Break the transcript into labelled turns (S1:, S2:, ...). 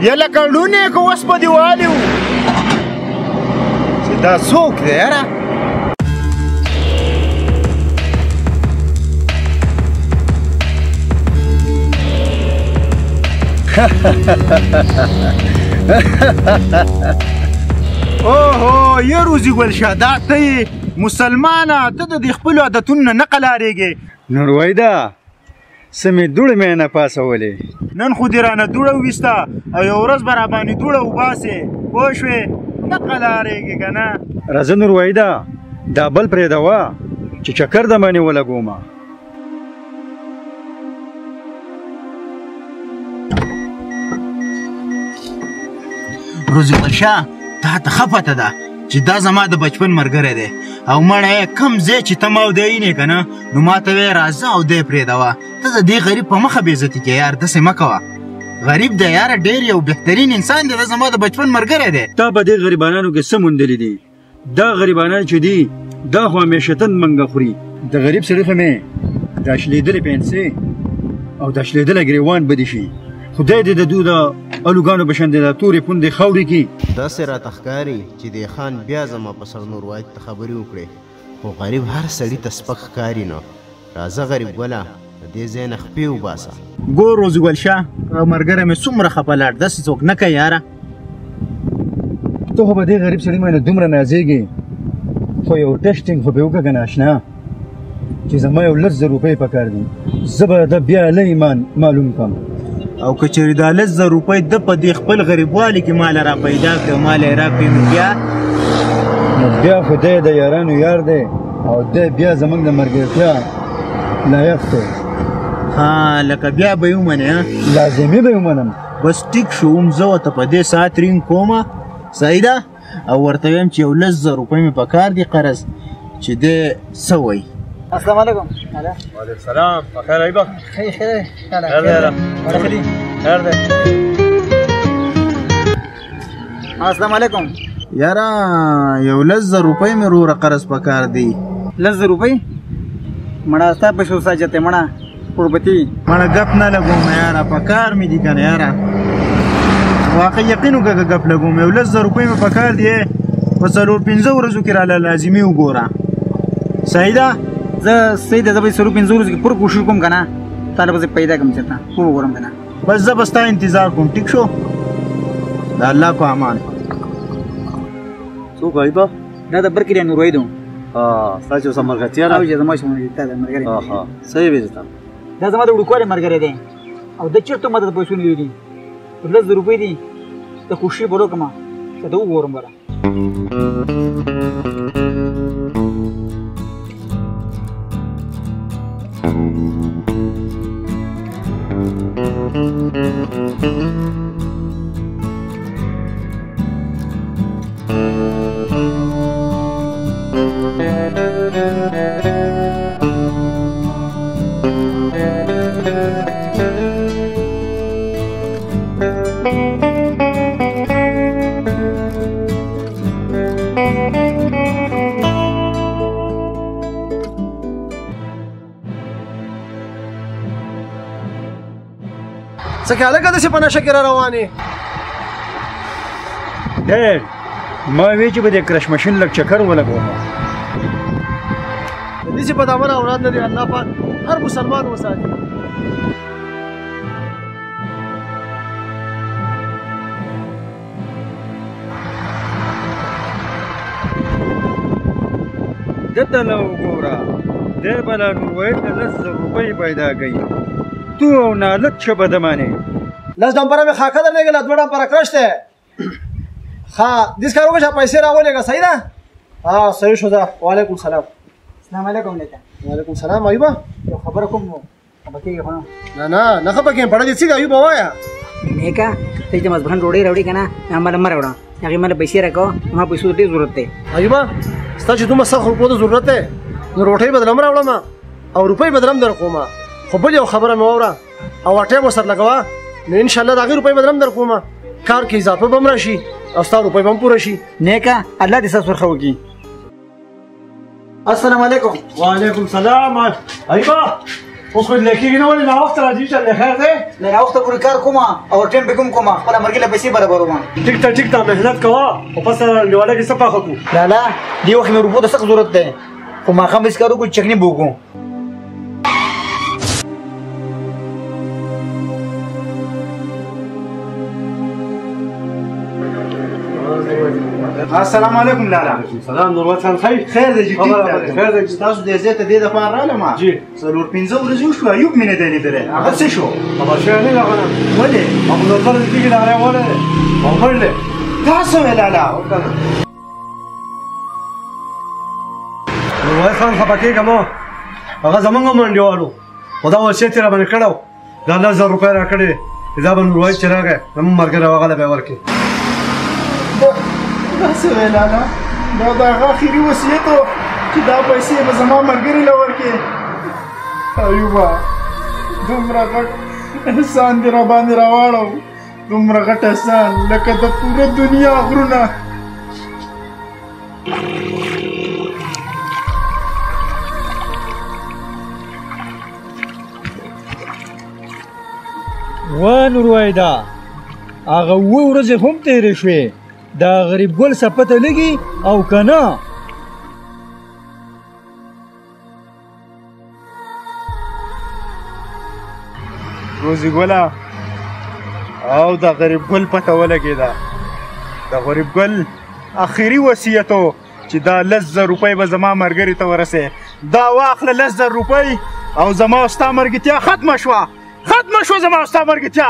S1: یا لکه ړونې که اوس په دې والي وو چې دا څوک دی یاره اوهو یا روزي ګل شاه دا ته یې مسلمانه ته د دې خپلو عادتونو نه قلارېږې
S2: نورویده څه مې دوړې مې نه پاسولې
S1: نن خو دې رانه دوړه وویسته او یو ورځ به راباندې دوړه وباسې پوه شوې نه قلارېږې که نه
S2: راځه نورویده دا بل پرېږدوه چې چکر د باندې ولګومه
S1: روزي ګل شاه تا ته ښه پته ده چې دا زما د بچپن ملګری دی او مړی کم ځای چې ته ما او دی وینې که نه نو ما ته وایې راځه او دی پرېږدوه ته د دې غریب په مخه بېعزتي کې یار داسې مه کوه غریب دی یاره ډېر یو بهترین انسان دی دا زما د بچپن ملګری دی
S2: تا په دې غریبانانو کې څه موندلي دي دا غریبانان چې دي دا خو همیشتن منګه خوري د غریب سړي خو مې دا شلېدلې پنسې او دا شلېدلی ګریوان به دې شي خدای دې د دوی د الوګانو په شان د تورې پوندې خاورې کړي
S3: داسې راته ښکاري چې دی خان بیا زما په سر نوروایت ته خبرې وکړې خو غریب هر سړي ته سپک ښکاري نو راځه غریب ګله د دې ځای نه خپې وباسه
S1: ګور روزي ګل شاه ملګری مې څومره خفه لاړ داسې څوک نه کوي یاره
S2: ته خو به دې غریب سړي باندې دومره نازېږې خو یو ټسټینګ خو به وکړه که نه اشنا چې زما یو 100,000 روپۍ پکار دي زه به د بیا له ایمان معلوم کړم
S1: او که چېرې دا 100,000 روپۍ ده په دې خپل غریبوالي کې ماله را پیدا کړې او ماله یې راکړې
S2: نو بیا خو دی د یارانو یار دی او دی بیا زموږ د ملګرتیا لایق دی
S1: ها لکه بیا به یې ومنې
S2: لازمي به یې ومنم
S1: بس ټیک شو اوم زه ورته په دې ساعت رینګ کومه صحیح ده او ورته وایم چې یو 100,000 روپۍ مې پکار دي قرض چې دی څه وایي
S4: السلام علیکم
S2: وعلیکم السلام بخیر ایبا
S4: خیر خیر
S2: خیر دی
S4: السلام علیکم
S1: یاره یو 100,000 روپۍ مې وروره قرض پکار دی
S4: 100,000 روپۍ مړه ستا په شو ساجته مړه قربتي
S1: مړه ګپ نه لګوم یاره پکار مې دي که نه یاره واقع یقین وکړه که ګپ لګوم یو 100,000 روپۍ مې پکار دی په 4-5 ورځو کې راله لازمي وګوره صحیح ده
S4: زه صحیح ده زه به 4-5 ورځو کې پوره کوشش کوم که نه تا له پسې پیدا کړم چېرته پوره وګورم که نه
S1: بس زه به ستا انتظار کوم ټیک شو د الله په امان
S2: څوک ایبا
S4: دا د برکې دی نوروید و
S2: ستا چې اوسه ملګرتیا ده
S4: او چې زما چې تا د ملګری
S2: صحیح ویلې تا
S4: دا زما د وړوکوالي ملګری دی او د چېرته ما ته د پیسو نیولي دي 100,000 روپۍ دي د کوشش به وکړم چې ته وګورم بره
S5: څه کې هلکه داسې په نشه کې را روانې
S2: ډېر ما وی چې به د کرش مشین لږ چکر ولګوم
S5: د دې چې په دامن اولاد نه دی الله پاک هر مسلمان وساتي
S2: دته له وګوره دی به له نوروید ته 100,000 روپۍ پیدا کوي تو او نالت شه بدمانې
S5: 10 ډمپره مې خاکه درلېږله 2 ډمپره کرش دی ښه دېس کار وکړه چې پیسې راولېږه صحیح ده صحیح شو ده وعلیکم السلام
S4: السلام علیکم نیکه
S5: وعلیکم السلام ایوبه
S4: یو خبره کوم نو خبه کېږي خو
S5: نه خبه کېږم پړه دې څه ایوبه وایه
S4: نیکه ته چې مزبحان ډوډۍ راوړي که نه ماله مه راوړه هغې ماله پیسې راکوه ما پیسو ډېر ضرورت دی
S5: ایوبه ستا چې دومره سخت روپو ته ضرورت دی نو روټۍ به درم راوړم او روپۍ به درم در کوم خو بل یو خبره مې واوره او ټایم ورسره لګوه نو انشاءالله د هغې روپۍ به درم در کوم کار کې اضافه به هم راشي او ستا روپۍ به هم پوره شي
S4: نیکه الله دې ستاسو ورخه وکړي السلام علیکم
S2: وعلیکم السلام ایبا
S5: اوس خو لیکيږي نه ولې ناوخته راځي چې خیر دی
S4: له راوخته پورې کار کوم او ټیم به کوم خپل مرګ له پیسې برابروم
S5: ټیک ته مهنت کوه او پس نیواله کې څه پاخه کو
S4: لالا دی وخت مې روپو ته سخت ضرورت دی خو ماښام هېڅ کار وکړو چکني به وکړو
S1: السلام علیکم لالا
S5: سلام نورمحمد خان خیر
S1: خیر دی جدي
S5: خیر دی
S1: تاسو دې ځای ته دې دپاره رالم
S5: جی
S1: 4-5 ورځې وشوه ایوب مې نه دی لیدلی هغه څه شو
S5: خبر شوی نه راغلم
S1: ولې
S5: ابو نظر دې کېږي راغلی ولې او مړ دی
S1: دا څه وې لالا
S5: نورمحمد خان خفه کېږه مه هغه زمونږ هم انډیوالو خو دا وصیت یې راباندې کړی و دا 10,000 روپۍ راکړې دا به نورمحمد چې راغی زمونږ ملګری هغه له به یې ورکړې
S1: دا څه وې لالا دا د هغه اخري وصیت و چې دا پیسې به زما ملګري له ورکړې ایوبه دومره غټ احسان دې راباندې راواړو دومره غټ احسان لکه د پوره دنیا غرونه
S2: وا نوروايده هغه 7 ورځې هم تېرې شوې دا غریب ګل څه پته لګي او که نه
S1: روزي ګله او د غریب ګل پته ولګېده د غریب ګل اخري وصیت و چې دا 10,000 روپۍ به زما ملګري ته ورسې دا واخله 10,000 روپۍ او زما او ستا مرګتیا ختمه شوه زما او ستا مرګتیا